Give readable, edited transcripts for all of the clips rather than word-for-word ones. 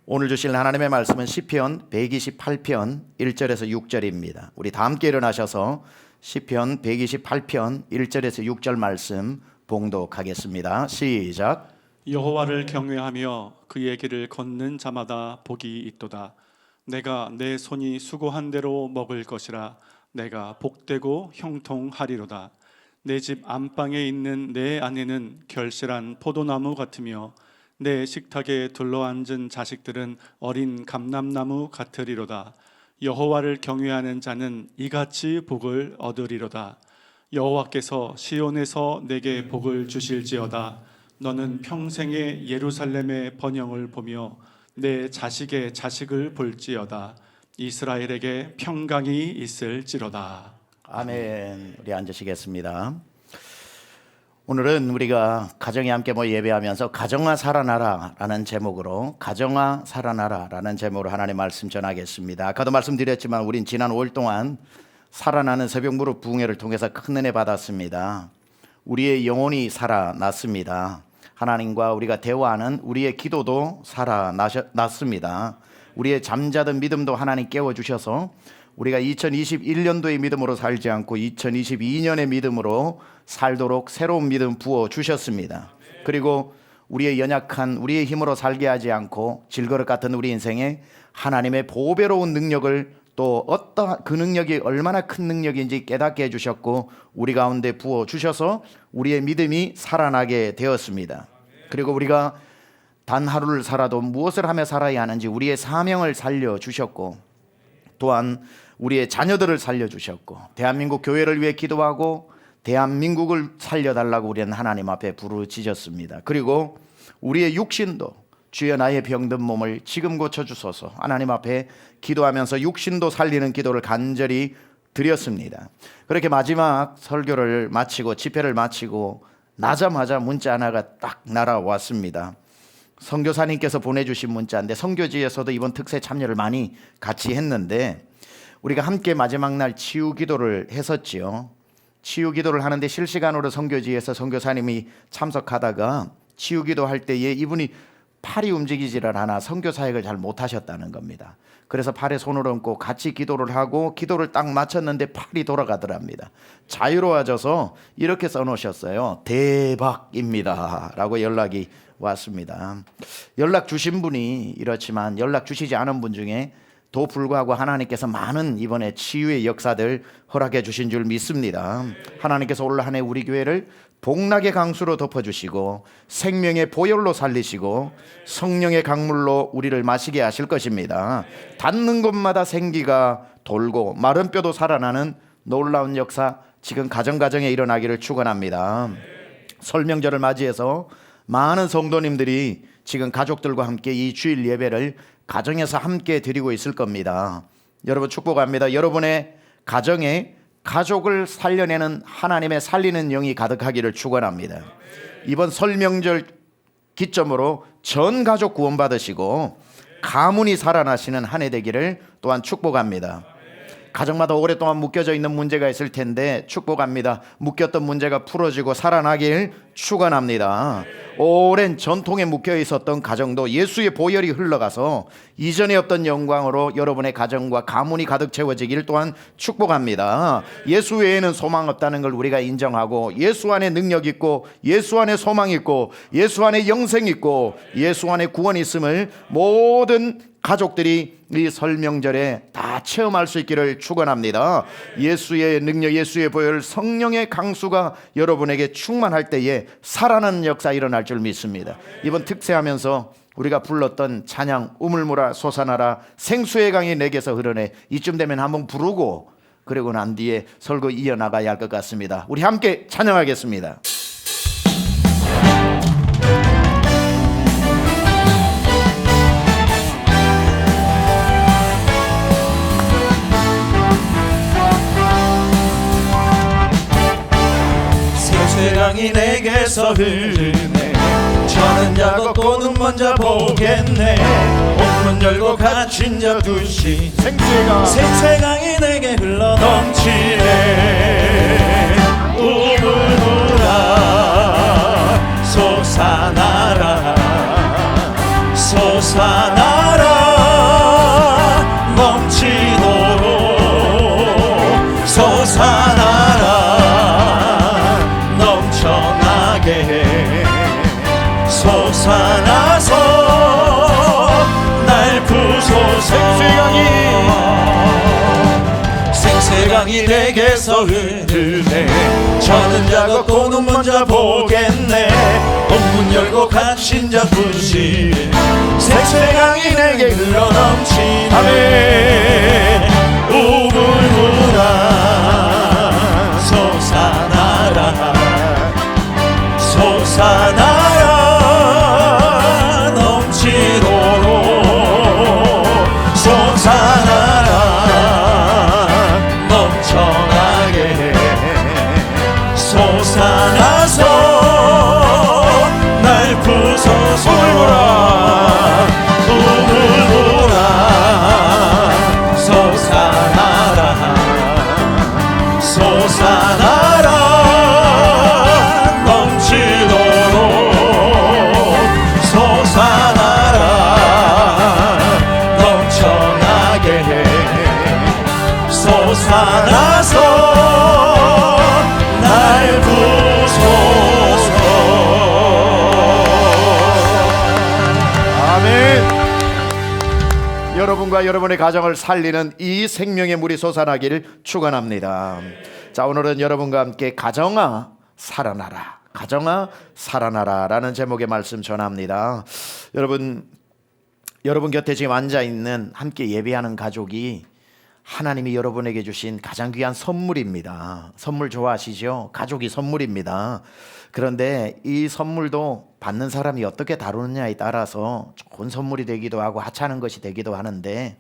오늘 주실 하나님의 말씀은 시편 128편 1절에서 6절입니다. 우리 다 함께 일어나셔서 시편 128편 1절에서 6절 말씀 봉독하겠습니다. 시작. 여호와를 경외하며 그의 길을 걷는 자마다 복이 있도다. 내가 내 손이 수고한 대로 먹을 것이라. 내가 복되고 형통하리로다. 내 집 안방에 있는 내 아내는 결실한 포도나무 같으며 내 식탁에 둘러앉은 자식들은 어린 감람나무 같으리로다. 여호와를 경외하는 자는 이같이 복을 얻으리로다. 여호와께서 시온에서 내게 복을 주실지어다. 너는 평생에 예루살렘의 번영을 보며 내 자식의 자식을 볼지어다. 이스라엘에게 평강이 있을지로다. 아멘. 우리 앉으시겠습니다. 오늘은 우리가 가정에 함께 예배하면서 가정아 살아나라 라는 제목으로 가정아 살아나라 라는 제목으로 하나님의 말씀 전하겠습니다. 아까도 말씀드렸지만 우린 지난 5일 동안 살아나는 새벽 무릎 부흥회를 통해서 큰 은혜 받았습니다. 우리의 영혼이 살아났습니다. 하나님과 우리가 대화하는 우리의 기도도 살아났습니다. 우리의 잠자던 믿음도 하나님 깨워주셔서 우리가 2021년도의 믿음으로 살지 않고 2022년의 믿음으로 살도록 새로운 믿음 부어주셨습니다. 그리고 우리의 연약한 우리의 힘으로 살게 하지 않고 질그릇 같은 우리 인생에 하나님의 보배로운 능력을 또 그 능력이 얼마나 큰 능력인지 깨닫게 해주셨고 우리 가운데 부어주셔서 우리의 믿음이 살아나게 되었습니다. 그리고 우리가 단 하루를 살아도 무엇을 하며 살아야 하는지 우리의 사명을 살려주셨고 또한 우리의 자녀들을 살려주셨고 대한민국 교회를 위해 기도하고 대한민국을 살려달라고 우리는 하나님 앞에 부르짖었습니다. 그리고 우리의 육신도 주여 나의 병든 몸을 지금 고쳐주소서 하나님 앞에 기도하면서 육신도 살리는 기도를 간절히 드렸습니다. 그렇게 마지막 설교를 마치고 집회를 마치고 나자마자 문자 하나가 딱 날아왔습니다. 선교사님께서 보내주신 문자인데 선교지에서도 이번 특세 참여를 많이 같이 했는데 우리가 함께 마지막 날 치유 기도를 했었지요. 치유 기도를 하는데 실시간으로 선교지에서 선교사님이 참석하다가 치유 기도할 때에 이분이 팔이 움직이지를 않아 선교 사역을 잘 못하셨다는 겁니다. 그래서 팔에 손을 얹고 같이 기도를 하고 기도를 딱 마쳤는데 팔이 돌아가더랍니다. 자유로워져서 이렇게 써놓으셨어요. 대박입니다 라고 연락이 왔습니다. 연락 주신 분이 이렇지만 연락 주시지 않은 분 중에 도 불구하고 하나님께서 많은 이번에 치유의 역사들 허락해 주신 줄 믿습니다. 하나님께서 올 한 해 우리 교회를 복락의 강수로 덮어주시고 생명의 보혈로 살리시고 성령의 강물로 우리를 마시게 하실 것입니다. 닿는 곳마다 생기가 돌고 마른 뼈도 살아나는 놀라운 역사 지금 가정가정에 일어나기를 축원합니다. 설명절을 맞이해서 많은 성도님들이 지금 가족들과 함께 이 주일 예배를 가정에서 함께 드리고 있을 겁니다. 여러분 축복합니다. 여러분의 가정에 가족을 살려내는 하나님의 살리는 영이 가득하기를 축원합니다. 이번 설명절 기점으로 전 가족 구원받으시고 가문이 살아나시는 한 해 되기를 또한 축복합니다. 가정마다 오랫동안 묶여져 있는 문제가 있을 텐데 축복합니다. 묶였던 문제가 풀어지고 살아나길 축원합니다. 오랜 전통에 묶여 있었던 가정도 예수의 보혈이 흘러가서 이전에 없던 영광으로 여러분의 가정과 가문이 가득 채워지길 또한 축복합니다. 예수 외에는 소망 없다는 걸 우리가 인정하고 예수 안에 능력 있고 예수 안에 소망 있고 예수 안에 영생 있고 예수 안에 구원 있음을 모든 가족들이 이 설명절에 다 체험할 수 있기를 축원합니다. 예수의 능력, 예수의 보혈, 성령의 강수가 여러분에게 충만할 때에 살아나는 역사 일어날 줄 믿습니다. 이번 특세하면서 우리가 불렀던 찬양 우물물아 솟아나라 생수의 강이 내게서 흐르네 이쯤 되면 한번 부르고 그리고 난 뒤에 설교 이어나가야 할 것 같습니다. 우리 함께 찬양하겠습니다. 세상이 내게서 흐르네 저는 자고 또는 먼저 보겠네 옥문 열고 갇힌 자 두시 생수강이 내게 흘러 넘치네 우물물아 솟아나라 솟아나라 생수강이 내게서 흐르네. 저는 자 걷고 눈먼 자 보겠네. 옥문 열고 갇힌 자 부시네. 생수강이 내게 흘러넘치네. 아멘. 우물물아 솟아나라 솟아나라 넘치도록 솟아나라 넘쳐나게 솟아나서 날 부숴서 우물물아 솟아나라 솟아나라 넘치도록 솟아나라 넘쳐나게 솟아나서 날 부소서. 아멘. 여러분과 여러분의 가정을 살리는 이 생명의 물이 솟아나기를 축원합니다. 자, 오늘은 여러분과 함께 가정아 살아나라, 가정아 살아나라 라는 제목의 말씀 전합니다. 여러분 곁에 지금 앉아있는 함께 예배하는 가족이 하나님이 여러분에게 주신 가장 귀한 선물입니다. 선물 좋아하시죠? 가족이 선물입니다. 그런데 이 선물도 받는 사람이 어떻게 다루느냐에 따라서 좋은 선물이 되기도 하고 하찮은 것이 되기도 하는데,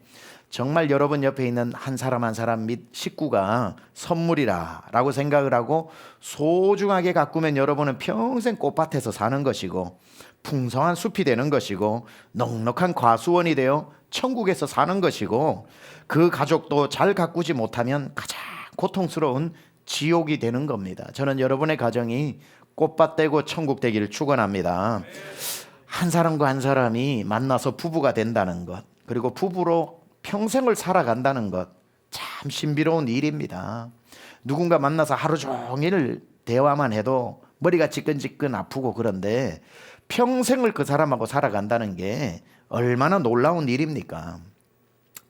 정말 여러분 옆에 있는 한 사람 한 사람 및 식구가 선물이라 라고 생각을 하고 소중하게 가꾸면 여러분은 평생 꽃밭에서 사는 것이고 풍성한 숲이 되는 것이고 넉넉한 과수원이 되어 천국에서 사는 것이고, 그 가족도 잘 가꾸지 못하면 가장 고통스러운 지옥이 되는 겁니다. 저는 여러분의 가정이 꽃밭 되고 천국 되기를 축원합니다. 한 사람과 한 사람이 만나서 부부가 된다는 것, 그리고 부부로 평생을 살아간다는 것, 참 신비로운 일입니다. 누군가 만나서 하루 종일 대화만 해도 머리가 지끈지끈 아프고 그런데 평생을 그 사람하고 살아간다는 게 얼마나 놀라운 일입니까?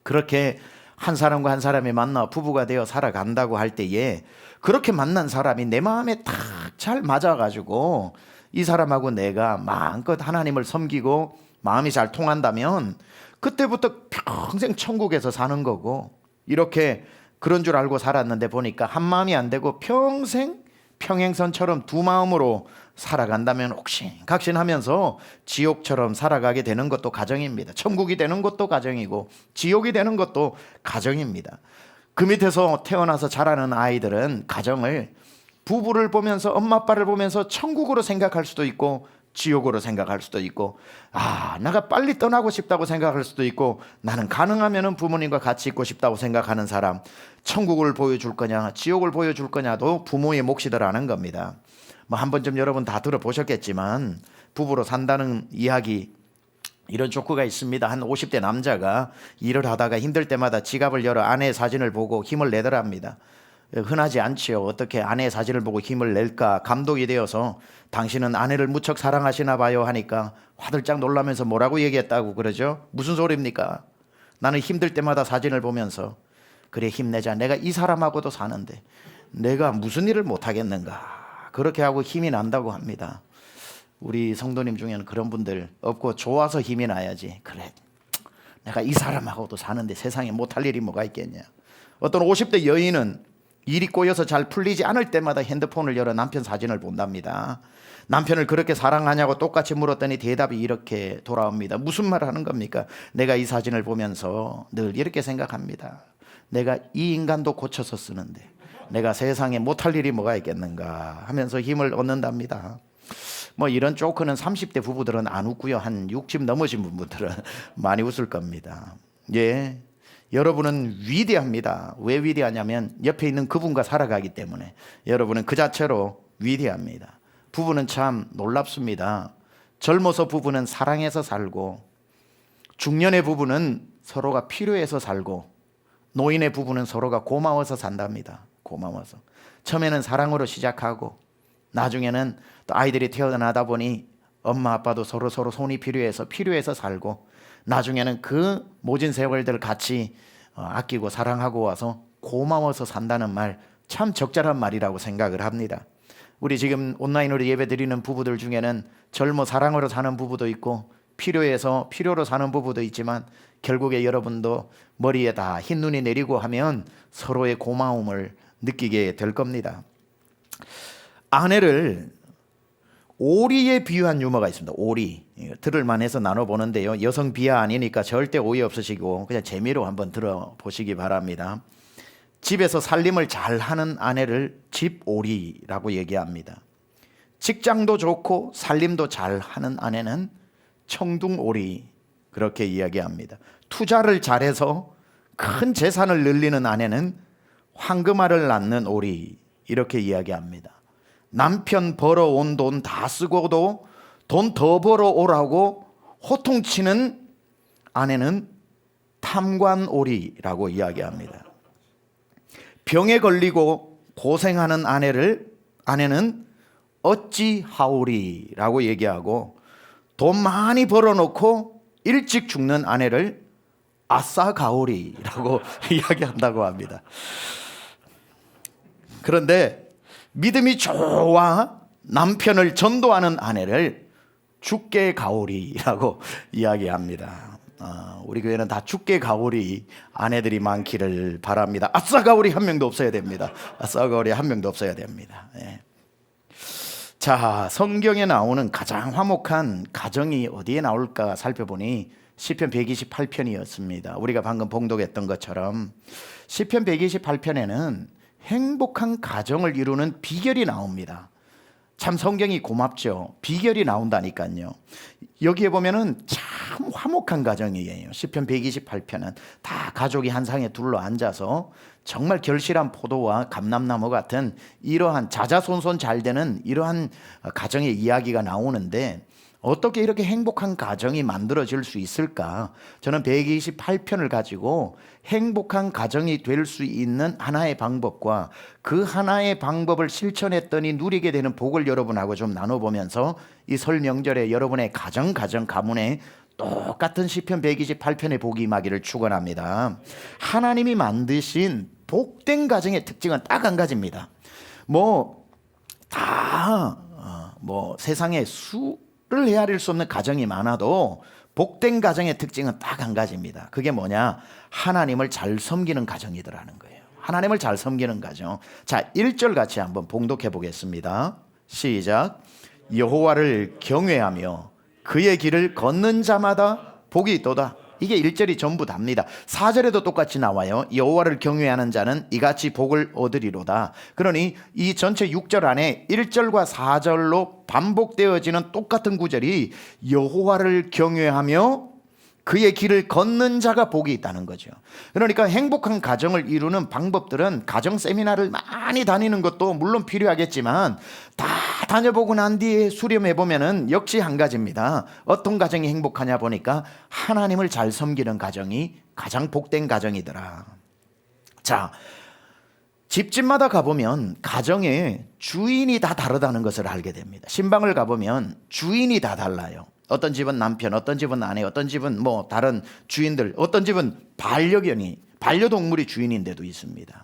그렇게 한 사람과 한 사람이 만나 부부가 되어 살아간다고 할 때에 그렇게 만난 사람이 내 마음에 딱 잘 맞아가지고 이 사람하고 내가 마음껏 하나님을 섬기고 마음이 잘 통한다면 그때부터 평생 천국에서 사는 거고, 이렇게 그런 줄 알고 살았는데 보니까 한 마음이 안 되고 평생 평행선처럼 두 마음으로 살아간다면 옥신각신하면서 지옥처럼 살아가게 되는 것도 가정입니다. 천국이 되는 것도 가정이고 지옥이 되는 것도 가정입니다. 그 밑에서 태어나서 자라는 아이들은 가정을, 부부를 보면서 엄마 아빠를 보면서 천국으로 생각할 수도 있고 지옥으로 생각할 수도 있고, 내가 빨리 떠나고 싶다고 생각할 수도 있고, 나는 가능하면 부모님과 같이 있고 싶다고 생각하는 사람, 천국을 보여줄 거냐 지옥을 보여줄 거냐도 부모의 몫이들 아는 겁니다. 뭐 한 번쯤 여러분 다 들어보셨겠지만 부부로 산다는 이야기, 이런 조크가 있습니다. 한 50대 남자가 일을 하다가 힘들 때마다 지갑을 열어 아내의 사진을 보고 힘을 내더랍니다. 흔하지 않지요. 어떻게 아내의 사진을 보고 힘을 낼까 감동이 되어서 당신은 아내를 무척 사랑하시나 봐요 하니까 화들짝 놀라면서 뭐라고 얘기했다고 그러죠? 무슨 소리입니까? 나는 힘들 때마다 사진을 보면서 그래 힘내자, 내가 이 사람하고도 사는데 내가 무슨 일을 못하겠는가, 그렇게 하고 힘이 난다고 합니다. 우리 성도님 중에는 그런 분들 없고 좋아서 힘이 나야지, 그래 내가 이 사람하고도 사는데 세상에 못할 일이 뭐가 있겠냐. 어떤 50대 여인은 일이 꼬여서 잘 풀리지 않을 때마다 핸드폰을 열어 남편 사진을 본답니다. 남편을 그렇게 사랑하냐고 똑같이 물었더니 대답이 이렇게 돌아옵니다. 무슨 말을 하는 겁니까? 내가 이 사진을 보면서 늘 이렇게 생각합니다. 내가 이 인간도 고쳐서 쓰는데 내가 세상에 못할 일이 뭐가 있겠는가 하면서 힘을 얻는답니다. 뭐 이런 조크는 30대 부부들은 안 웃고요, 한 60 넘으신 분들은 많이 웃을 겁니다. 예, 여러분은 위대합니다. 왜 위대하냐면 옆에 있는 그분과 살아가기 때문에 여러분은 그 자체로 위대합니다. 부부는 참 놀랍습니다. 젊어서 부부는 사랑해서 살고, 중년의 부부는 서로가 필요해서 살고, 노인의 부부는 서로가 고마워서 산답니다. 고마워서. 처음에는 사랑으로 시작하고 나중에는 또 아이들이 태어나다 보니 엄마 아빠도 서로 손이 필요해서 살고 나중에는 그 모진 세월들 같이 아끼고 사랑하고 와서 고마워서 산다는 말 참 적절한 말이라고 생각을 합니다. 우리 지금 온라인으로 예배 드리는 부부들 중에는 젊어 사랑으로 사는 부부도 있고 필요해서 필요로 사는 부부도 있지만 결국에 여러분도 머리에 다 흰 눈이 내리고 하면 서로의 고마움을 느끼게 될 겁니다. 아내를 오리에 비유한 유머가 있습니다. 오리. 들을만 해서 나눠보는데요. 여성 비하 아니니까 절대 오해 없으시고 그냥 재미로 한번 들어보시기 바랍니다. 집에서 살림을 잘하는 아내를 집오리라고 얘기합니다. 직장도 좋고 살림도 잘하는 아내는 청둥오리 그렇게 이야기합니다. 투자를 잘해서 큰 재산을 늘리는 아내는 황금알을 낳는 오리 이렇게 이야기합니다. 남편 벌어온 돈 다 쓰고도 돈 더 벌어오라고 호통치는 아내는 탐관오리라고 이야기합니다. 병에 걸리고 고생하는 아내는 어찌하오리라고 얘기하고 돈 많이 벌어놓고 일찍 죽는 아내를 아싸가오리라고 이야기한다고 합니다. 그런데 믿음이 좋아 남편을 전도하는 아내를 죽게 가오리라고 이야기합니다. 우리 교회는 다 죽게 가오리 아내들이 많기를 바랍니다. 아싸 가오리 한 명도 없어야 됩니다. 아싸 가오리 한 명도 없어야 됩니다. 예. 자, 성경에 나오는 가장 화목한 가정이 어디에 나올까 살펴보니 시편 128편이었습니다. 우리가 방금 봉독했던 것처럼 시편 128편에는 행복한 가정을 이루는 비결이 나옵니다. 참 성경이 고맙죠. 비결이 나온다니까요. 여기에 보면은 참 화목한 가정이에요. 시편 128편은 다 가족이 한 상에 둘러 앉아서 정말 결실한 포도와 감람나무 같은 이러한 자자손손 잘 되는 이러한 가정의 이야기가 나오는데 어떻게 이렇게 행복한 가정이 만들어질 수 있을까? 저는 128편을 가지고 행복한 가정이 될 수 있는 하나의 방법과 그 하나의 방법을 실천했더니 누리게 되는 복을 여러분하고 좀 나눠보면서 이 설 명절에 여러분의 가문에 똑같은 시편 128편의 복이 임하기를 축원합니다. 하나님이 만드신 복된 가정의 특징은 딱 한 가지입니다. 세상에 수를 헤아릴 수 없는 가정이 많아도 복된 가정의 특징은 딱 한 가지입니다. 그게 뭐냐? 하나님을 잘 섬기는 가정이더라는 거예요. 하나님을 잘 섬기는 가정. 자, 1절 같이 한번 봉독해 보겠습니다. 시작. 여호와를 경외하며 그의 길을 걷는 자마다 복이 있도다. 이게 1절이 전부 답니다. 4절에도 똑같이 나와요. 여호와를 경외하는 자는 이같이 복을 얻으리로다. 그러니 이 전체 6절 안에 1절과 4절로 반복되어지는 똑같은 구절이 여호와를 경외하며 그의 길을 걷는 자가 복이 있다는 거죠. 그러니까 행복한 가정을 이루는 방법들은 가정 세미나를 많이 다니는 것도 물론 필요하겠지만 다 다녀보고 난 뒤에 수렴해 보면은 역시 한 가지입니다. 어떤 가정이 행복하냐 보니까 하나님을 잘 섬기는 가정이 가장 복된 가정이더라. 자, 집집마다 가보면 가정의 주인이 다 다르다는 것을 알게 됩니다. 신방을 가보면 주인이 다 달라요. 어떤 집은 남편, 어떤 집은 아내, 어떤 집은 다른 주인들, 어떤 집은 반려동물이 주인인 데도 있습니다.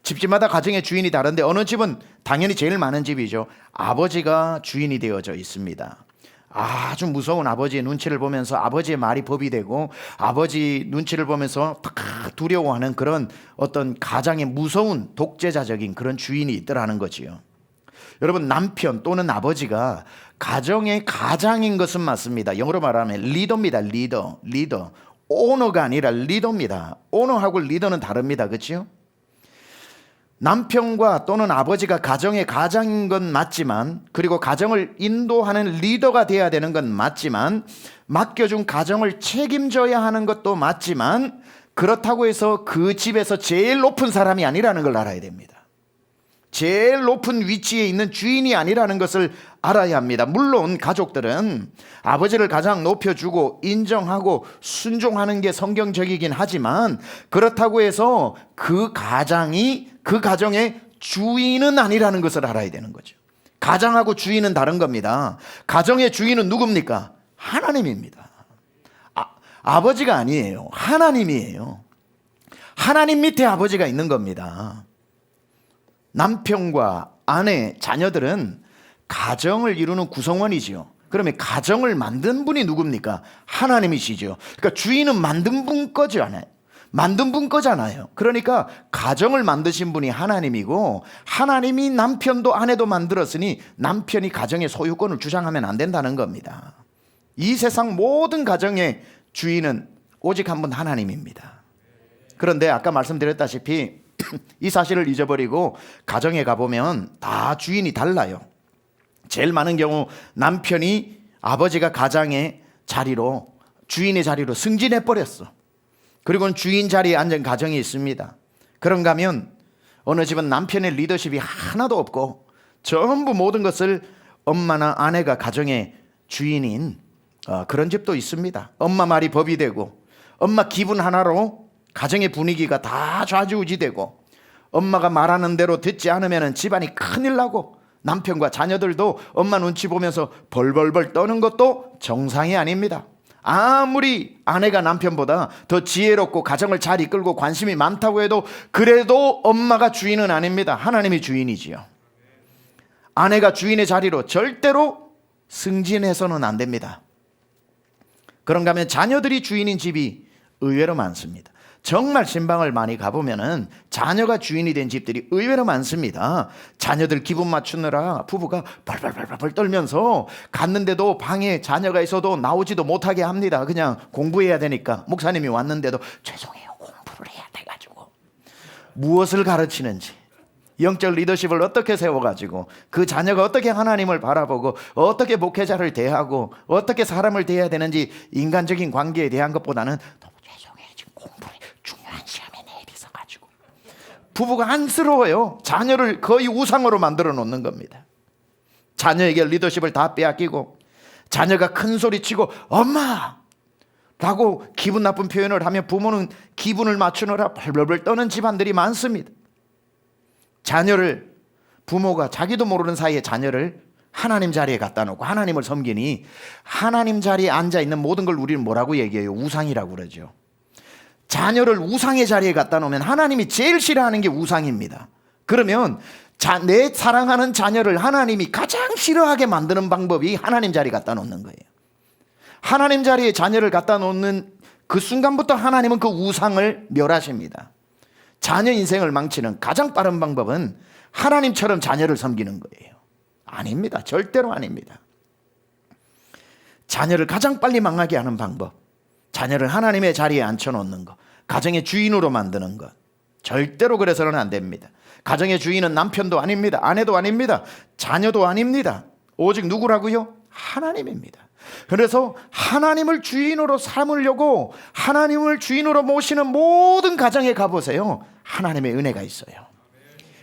집집마다 가정의 주인이 다른데 어느 집은 당연히 제일 많은 집이죠. 아버지가 주인이 되어져 있습니다. 아주 무서운 아버지의 눈치를 보면서 아버지의 말이 법이 되고 아버지 눈치를 보면서 두려워하는 그런 어떤 가장의 무서운 독재자적인 그런 주인이 있더라는 거지요. 여러분, 남편 또는 아버지가 가정의 가장인 것은 맞습니다. 영어로 말하면 리더입니다. 리더. 오너가 아니라 리더입니다. 오너하고 리더는 다릅니다. 그렇죠? 남편과 또는 아버지가 가정의 가장인 건 맞지만, 그리고 가정을 인도하는 리더가 돼야 되는 건 맞지만, 맡겨준 가정을 책임져야 하는 것도 맞지만, 그렇다고 해서 그 집에서 제일 높은 사람이 아니라는 걸 알아야 됩니다. 제일 높은 위치에 있는 주인이 아니라는 것을 알아야 합니다. 물론 가족들은 아버지를 가장 높여주고 인정하고 순종하는 게 성경적이긴 하지만 그렇다고 해서 그 가정의 주인은 아니라는 것을 알아야 되는 거죠. 가장하고 주인은 다른 겁니다. 가정의 주인은 누굽니까? 하나님입니다. 아버지가 아니에요. 하나님이에요. 하나님 밑에 아버지가 있는 겁니다. 남편과 아내, 자녀들은 가정을 이루는 구성원이지요. 그러면 가정을 만든 분이 누굽니까? 하나님이시죠. 그러니까 주인은 만든 분 거잖아요. 만든 분 거잖아요. 그러니까 가정을 만드신 분이 하나님이고, 하나님이 남편도 아내도 만들었으니 남편이 가정의 소유권을 주장하면 안 된다는 겁니다. 이 세상 모든 가정의 주인은 오직 한 분 하나님입니다. 그런데 아까 말씀드렸다시피 이 사실을 잊어버리고 가정에 가보면 다 주인이 달라요. 제일 많은 경우 남편이 아버지가 가장의 자리로, 주인의 자리로 승진해 버렸어. 그리고는 주인 자리에 앉은 가정이 있습니다. 그런가 하면 어느 집은 남편의 리더십이 하나도 없고 전부 모든 것을 엄마나 아내가 가정의 주인인 그런 집도 있습니다. 엄마 말이 법이 되고, 엄마 기분 하나로 가정의 분위기가 다 좌지우지되고, 엄마가 말하는 대로 듣지 않으면 집안이 큰일 나고, 남편과 자녀들도 엄마 눈치 보면서 벌벌벌 떠는 것도 정상이 아닙니다. 아무리 아내가 남편보다 더 지혜롭고 가정을 잘 이끌고 관심이 많다고 해도 그래도 엄마가 주인은 아닙니다. 하나님이 주인이지요. 아내가 주인의 자리로 절대로 승진해서는 안 됩니다. 그런가 하면 자녀들이 주인인 집이 의외로 많습니다. 정말 신방을 많이 가보면은 자녀가 주인이 된 집들이 의외로 많습니다. 자녀들 기분 맞추느라 부부가 벌벌벌벌 떨면서 갔는데도 방에 자녀가 있어도 나오지도 못하게 합니다. 그냥 공부해야 되니까. 목사님이 왔는데도 죄송해요, 공부를 해야 돼가지고. 무엇을 가르치는지, 영적 리더십을 어떻게 세워가지고 그 자녀가 어떻게 하나님을 바라보고 어떻게 목회자를 대하고 어떻게 사람을 대해야 되는지 인간적인 관계에 대한 것보다는 너무 죄송해요, 지금 공부를 중요한 시험에 내일 있어가지고. 부부가 안쓰러워요. 자녀를 거의 우상으로 만들어 놓는 겁니다. 자녀에게 리더십을 다 빼앗기고, 자녀가 큰 소리 치고 엄마! 라고 기분 나쁜 표현을 하면 부모는 기분을 맞추느라 벌벌벌 떠는 집안들이 많습니다. 자녀를, 부모가 자기도 모르는 사이에 자녀를 하나님 자리에 갖다 놓고 하나님을 섬기니, 하나님 자리에 앉아 있는 모든 걸 우리는 뭐라고 얘기해요? 우상이라고 그러죠. 자녀를 우상의 자리에 갖다 놓으면 하나님이 제일 싫어하는 게 우상입니다. 그러면 내 사랑하는 자녀를 하나님이 가장 싫어하게 만드는 방법이 하나님 자리에 갖다 놓는 거예요. 하나님 자리에 자녀를 갖다 놓는 그 순간부터 하나님은 그 우상을 멸하십니다. 자녀 인생을 망치는 가장 빠른 방법은 하나님처럼 자녀를 섬기는 거예요. 아닙니다. 절대로 아닙니다. 자녀를 가장 빨리 망하게 하는 방법, 자녀를 하나님의 자리에 앉혀놓는 것, 가정의 주인으로 만드는 것, 절대로 그래서는 안 됩니다. 가정의 주인은 남편도 아닙니다. 아내도 아닙니다. 자녀도 아닙니다. 오직 누구라고요? 하나님입니다. 그래서 하나님을 주인으로 삼으려고 하나님을 주인으로 모시는 모든 가정에 가보세요. 하나님의 은혜가 있어요.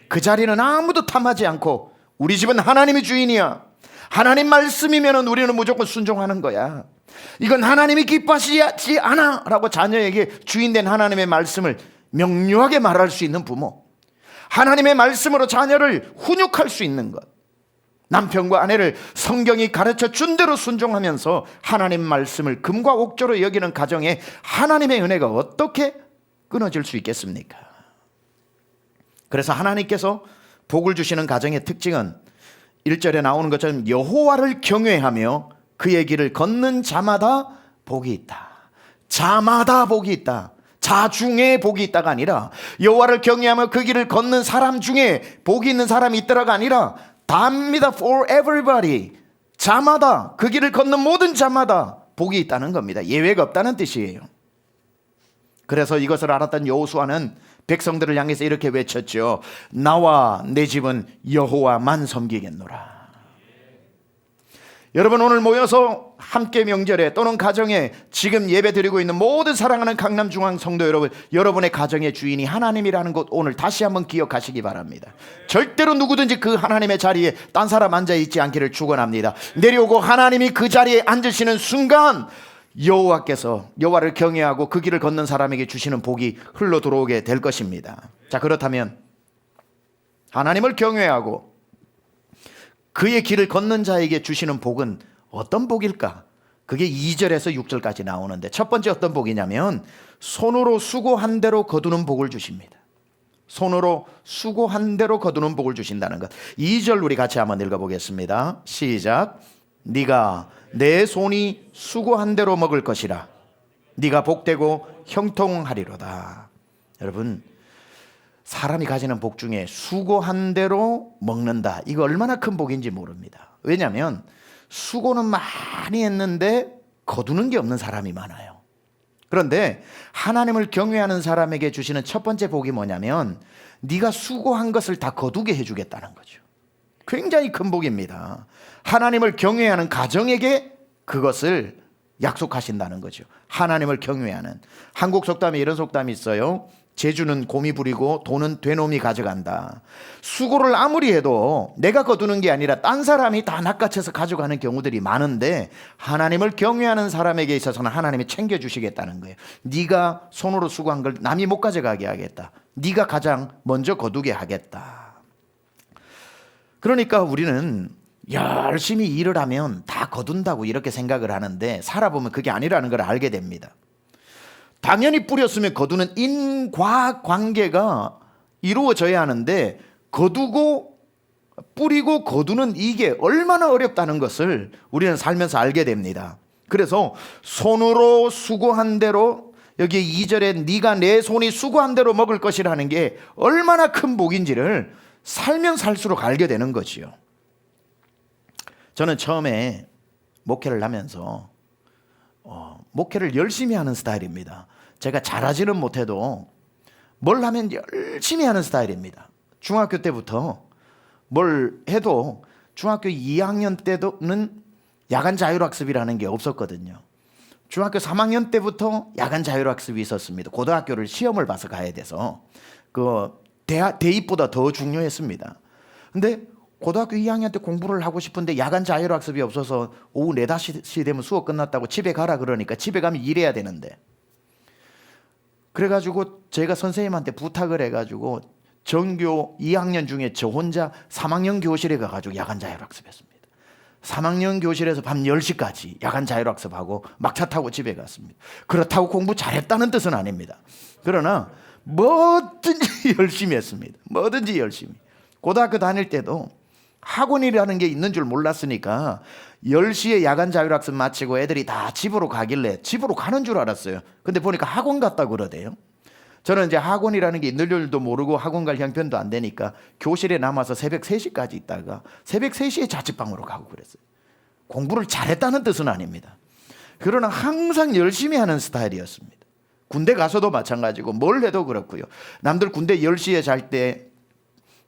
그 자리는 아무도 탐하지 않고 우리 집은 하나님이 주인이야, 하나님 말씀이면 우리는 무조건 순종하는 거야, 이건 하나님이 기뻐하시지 않아 라고 자녀에게 주인된 하나님의 말씀을 명료하게 말할 수 있는 부모, 하나님의 말씀으로 자녀를 훈육할 수 있는 것, 남편과 아내를 성경이 가르쳐 준 대로 순종하면서 하나님 말씀을 금과 옥조로 여기는 가정에 하나님의 은혜가 어떻게 끊어질 수 있겠습니까? 그래서 하나님께서 복을 주시는 가정의 특징은 1절에 나오는 것처럼 여호와를 경외하며 그의 길을 걷는 자마다 복이 있다. 자마다 복이 있다. 자 중에 복이 있다가 아니라 여호와를 경외하며 그 길을 걷는 사람 중에 복이 있는 사람이 있더라가 아니라 다입니다. For everybody. 자마다, 그 길을 걷는 모든 자마다 복이 있다는 겁니다. 예외가 없다는 뜻이에요. 그래서 이것을 알았던 여호수아는 백성들을 향해서 이렇게 외쳤죠. 나와 내 집은 여호와만 섬기겠노라. 여러분, 오늘 모여서 함께 명절에 또는 가정에 지금 예배 드리고 있는 모든 사랑하는 강남중앙 성도 여러분, 여러분의 가정의 주인이 하나님이라는 것 오늘 다시 한번 기억하시기 바랍니다. 절대로 누구든지 그 하나님의 자리에 딴 사람 앉아있지 않기를 축원합니다. 내려오고 하나님이 그 자리에 앉으시는 순간 여호와께서, 여호와를 경외하고 그 길을 걷는 사람에게 주시는 복이 흘러 들어오게 될 것입니다. 자, 그렇다면 하나님을 경외하고 그의 길을 걷는 자에게 주시는 복은 어떤 복일까? 그게 2절에서 6절까지 나오는데 첫 번째 어떤 복이냐면 손으로 수고한 대로 거두는 복을 주십니다. 손으로 수고한 대로 거두는 복을 주신다는 것. 2절 우리 같이 한번 읽어보겠습니다. 시작. 네가 내 손이 수고한 대로 먹을 것이라. 네가 복되고 형통하리로다. 여러분, 사람이 가지는 복 중에 수고한 대로 먹는다. 이거 얼마나 큰 복인지 모릅니다. 왜냐하면 수고는 많이 했는데 거두는 게 없는 사람이 많아요. 그런데 하나님을 경외하는 사람에게 주시는 첫 번째 복이 뭐냐면 네가 수고한 것을 다 거두게 해주겠다는 거죠. 굉장히 큰 복입니다. 하나님을 경외하는 가정에게 그것을 약속하신다는 거죠. 하나님을 경외하는. 한국 속담에 이런 속담이 있어요. 재주는 곰이 부리고 돈은 되놈이 가져간다. 수고를 아무리 해도 내가 거두는 게 아니라 딴 사람이 다 낚아채서 가져가는 경우들이 많은데 하나님을 경외하는 사람에게 있어서는 하나님이 챙겨주시겠다는 거예요. 네가 손으로 수고한 걸 남이 못 가져가게 하겠다. 네가 가장 먼저 거두게 하겠다. 그러니까 우리는 열심히 일을 하면 다 거둔다고 이렇게 생각을 하는데 살아보면 그게 아니라는 걸 알게 됩니다. 당연히 뿌렸으면 거두는 인과관계가 이루어져야 하는데 거두고 뿌리고 거두는 이게 얼마나 어렵다는 것을 우리는 살면서 알게 됩니다. 그래서 손으로 수고한 대로 여기 2절에 네가 내 손이 수고한 대로 먹을 것이라는 게 얼마나 큰 복인지를 살면 살수록 알게 되는 거지요. 저는 처음에 목회를 하면서 목회를 열심히 하는 스타일입니다. 제가 잘하지는 못해도 뭘 하면 열심히 하는 스타일입니다. 중학교 때부터 뭘 해도 중학교 2학년 때는 야간 자율학습이라는 게 없었거든요. 중학교 3학년 때부터 야간 자율학습이 있었습니다. 고등학교를 시험을 봐서 가야 돼서 그 대입보다 더 중요했습니다. 근데 고등학교 2학년 때 공부를 하고 싶은데 야간 자율학습이 없어서 오후 4, 5시 되면 수업 끝났다고 집에 가라 그러니까 집에 가면 일해야 되는데 그래가지고 제가 선생님한테 부탁을 해가지고 전교 2학년 중에 저 혼자 3학년 교실에 가가지고 야간 자율학습했습니다. 3학년 교실에서 밤 10시까지 야간 자율학습하고 막차 타고 집에 갔습니다. 그렇다고 공부 잘했다는 뜻은 아닙니다. 그러나 뭐든지 열심히 했습니다. 뭐든지 열심히. 고등학교 다닐 때도 학원이라는 게 있는 줄 몰랐으니까 10시에 야간 자율학습 마치고 애들이 다 집으로 가길래 집으로 가는 줄 알았어요. 근데 보니까 학원 갔다고 그러대요. 저는 이제 학원이라는 게 있는 줄도 모르고 학원 갈 형편도 안 되니까 교실에 남아서 새벽 3시까지 있다가 새벽 3시에 자취방으로 가고 그랬어요. 공부를 잘했다는 뜻은 아닙니다. 그러나 항상 열심히 하는 스타일이었습니다. 군대 가서도 마찬가지고 뭘 해도 그렇고요. 남들 군대 10시에 잘 때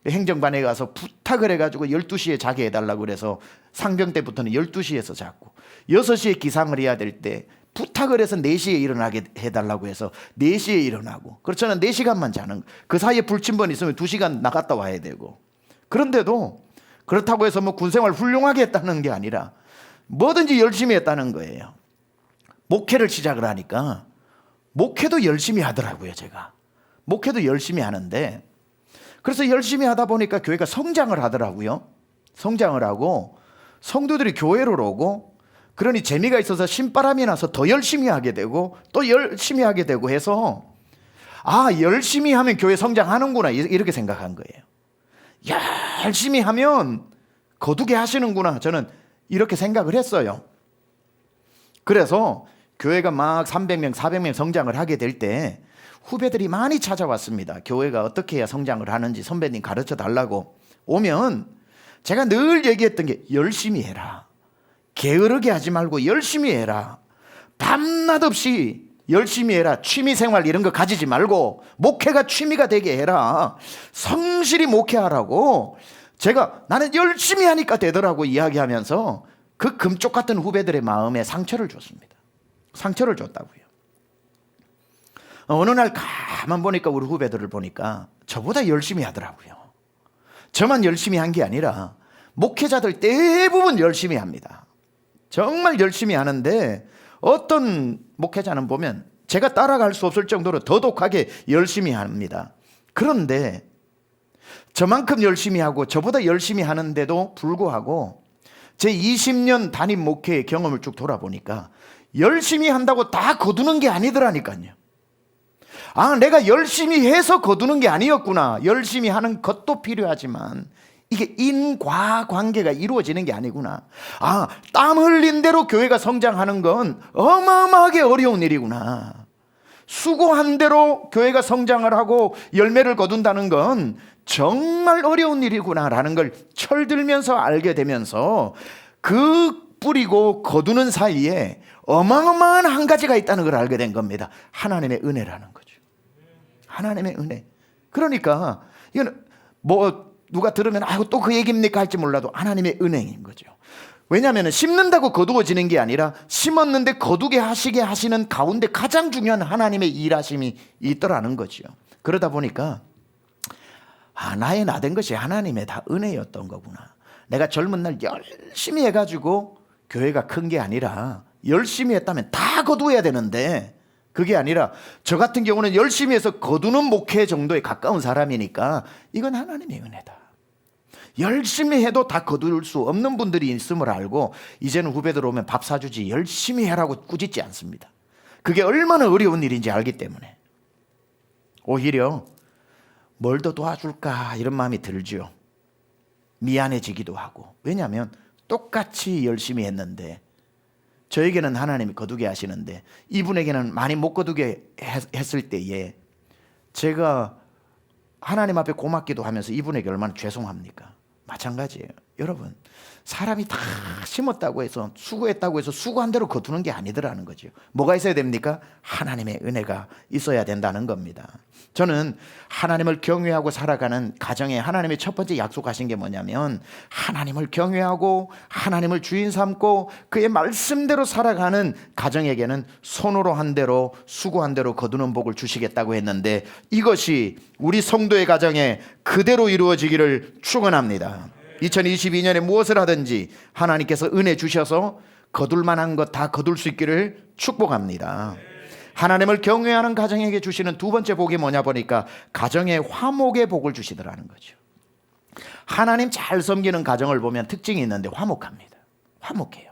행정반에 가서 부탁을 해가지고 12시에 자게 해달라고 그래서 상병 때부터는 12시에서 잤고 6시에 기상을 해야 될 때 부탁을 해서 4시에 일어나게 해달라고 해서 4시에 일어나고 그렇잖아요. 4시간만 자는 그 사이에 불침번 있으면 2시간 나갔다 와야 되고 그런데도 그렇다고 해서 뭐 군생활 훌륭하게 했다는 게 아니라 뭐든지 열심히 했다는 거예요. 목회를 시작을 하니까 목회도 열심히 하더라고요. 제가 목회도 열심히 하는데 그래서 열심히 하다 보니까 교회가 성장을 하더라고요. 성장을 하고 성도들이 교회로 오고 그러니 재미가 있어서 신바람이 나서 더 열심히 하게 되고 또 열심히 하게 되고 해서 열심히 하면 교회 성장하는구나 이렇게 생각한 거예요. 열심히 하면 거두게 하시는구나 저는 이렇게 생각을 했어요. 그래서 교회가 막 300명 400명 성장을 하게 될 때 후배들이 많이 찾아왔습니다. 교회가 어떻게 해야 성장을 하는지 선배님 가르쳐 달라고 오면 제가 늘 얘기했던 게 열심히 해라. 게으르게 하지 말고 열심히 해라. 밤낮 없이 열심히 해라. 취미생활 이런 거 가지지 말고 목회가 취미가 되게 해라. 성실히 목회하라고 제가 나는 열심히 하니까 되더라고 이야기하면서 그 금쪽 같은 후배들의 마음에 상처를 줬습니다. 상처를 줬다고요. 어느 날 가만 보니까 우리 후배들을 보니까 저보다 열심히 하더라고요. 저만 열심히 한 게 아니라 목회자들 대부분 열심히 합니다. 정말 열심히 하는데 어떤 목회자는 보면 제가 따라갈 수 없을 정도로 더독하게 열심히 합니다. 그런데 저만큼 열심히 하고 저보다 열심히 하는데도 불구하고 제 20년 담임 목회의 경험을 쭉 돌아보니까 열심히 한다고 다 거두는 게 아니더라니까요. 아, 내가 열심히 해서 거두는 게 아니었구나. 열심히 하는 것도 필요하지만 이게 인과관계가 이루어지는 게 아니구나. 아, 땀 흘린 대로 교회가 성장하는 건 어마어마하게 어려운 일이구나. 수고한 대로 교회가 성장을 하고 열매를 거둔다는 건 정말 어려운 일이구나라는 걸 철들면서 알게 되면서 그 뿌리고 거두는 사이에 어마어마한 한 가지가 있다는 걸 알게 된 겁니다. 하나님의 은혜라는 거죠. 하나님의 은혜. 그러니까 이건 뭐 누가 들으면 아이고 또 그 얘기입니까 할지 몰라도 하나님의 은혜인 거죠. 왜냐하면 심는다고 거두어지는 게 아니라 심었는데 거두게 하시게 하시는 가운데 가장 중요한 하나님의 일하심이 있더라는 거죠. 그러다 보니까 나의 나된 것이 하나님의 다 은혜였던 거구나. 내가 젊은 날 열심히 해가지고 교회가 큰 게 아니라 열심히 했다면 다 거두어야 되는데 그게 아니라 저 같은 경우는 열심히 해서 거두는 목회 정도에 가까운 사람이니까 이건 하나님의 은혜다. 열심히 해도 다 거둘 수 없는 분들이 있음을 알고 이제는 후배들 오면 밥 사주지 열심히 해라고 꾸짖지 않습니다. 그게 얼마나 어려운 일인지 알기 때문에 오히려 뭘 더 도와줄까 이런 마음이 들죠. 미안해지기도 하고. 왜냐하면 똑같이 열심히 했는데 저에게는 하나님이 거두게 하시는데 이분에게는 많이 못 거두게 했을 때에 제가 하나님 앞에 고맙기도 하면서 이분에게 얼마나 죄송합니까? 마찬가지예요. 여러분, 사람이 다 심었다고 해서 수고했다고 해서 수고한 대로 거두는 게 아니더라는 거죠. 뭐가 있어야 됩니까? 하나님의 은혜가 있어야 된다는 겁니다. 저는 하나님을 경외하고 살아가는 가정에 하나님의 첫 번째 약속하신 게 뭐냐면 하나님을 경외하고 하나님을 주인 삼고 그의 말씀대로 살아가는 가정에게는 손으로 한 대로 수고한 대로 거두는 복을 주시겠다고 했는데 이것이 우리 성도의 가정에 그대로 이루어지기를 축원합니다. 2022년에 무엇을 하든지 하나님께서 은혜 주셔서 거둘 만한 것 다 거둘 수 있기를 축복합니다. 하나님을 경외하는 가정에게 주시는 두 번째 복이 뭐냐 보니까 가정의 화목의 복을 주시더라는 거죠. 하나님 잘 섬기는 가정을 보면 특징이 있는데 화목합니다. 화목해요.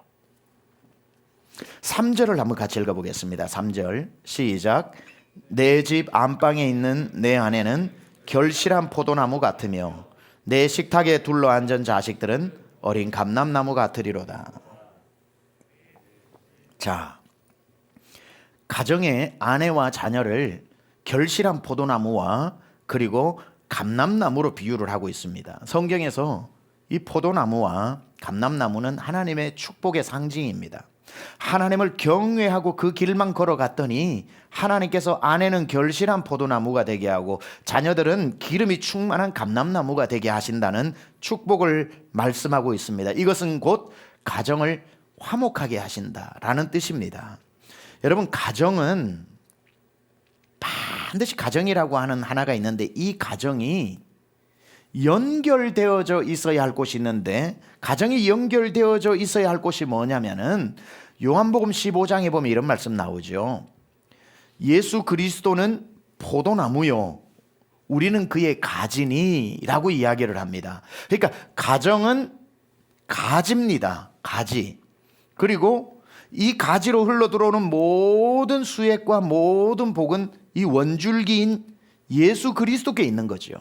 3절을 한번 같이 읽어보겠습니다. 3절 시작. 내 집 안방에 있는 내 아내는 결실한 포도나무 같으며 내 식탁에 둘러앉은 자식들은 어린 감람나무 같으리로다. 자, 가정의 아내와 자녀를 결실한 포도나무와 그리고 감람나무로 비유를 하고 있습니다. 성경에서 이 포도나무와 감람나무는 하나님의 축복의 상징입니다. 하나님을 경외하고 그 길만 걸어갔더니 하나님께서 아내는 결실한 포도나무가 되게 하고 자녀들은 기름이 충만한 감람나무가 되게 하신다는 축복을 말씀하고 있습니다. 이것은 곧 가정을 화목하게 하신다라는 뜻입니다. 여러분, 가정은 반드시 가정이라고 하는 하나가 있는데 이 가정이 연결되어져 있어야 할 곳이 있는데 가정이 연결되어져 있어야 할 곳이 뭐냐면은 요한복음 15장에 보면 이런 말씀 나오죠. 예수 그리스도는 포도나무요 우리는 그의 가지니 라고 이야기를 합니다. 그러니까 가정은 가지입니다. 가지. 그리고 이 가지로 흘러들어오는 모든 수액과 모든 복은 이 원줄기인 예수 그리스도께 있는 거죠.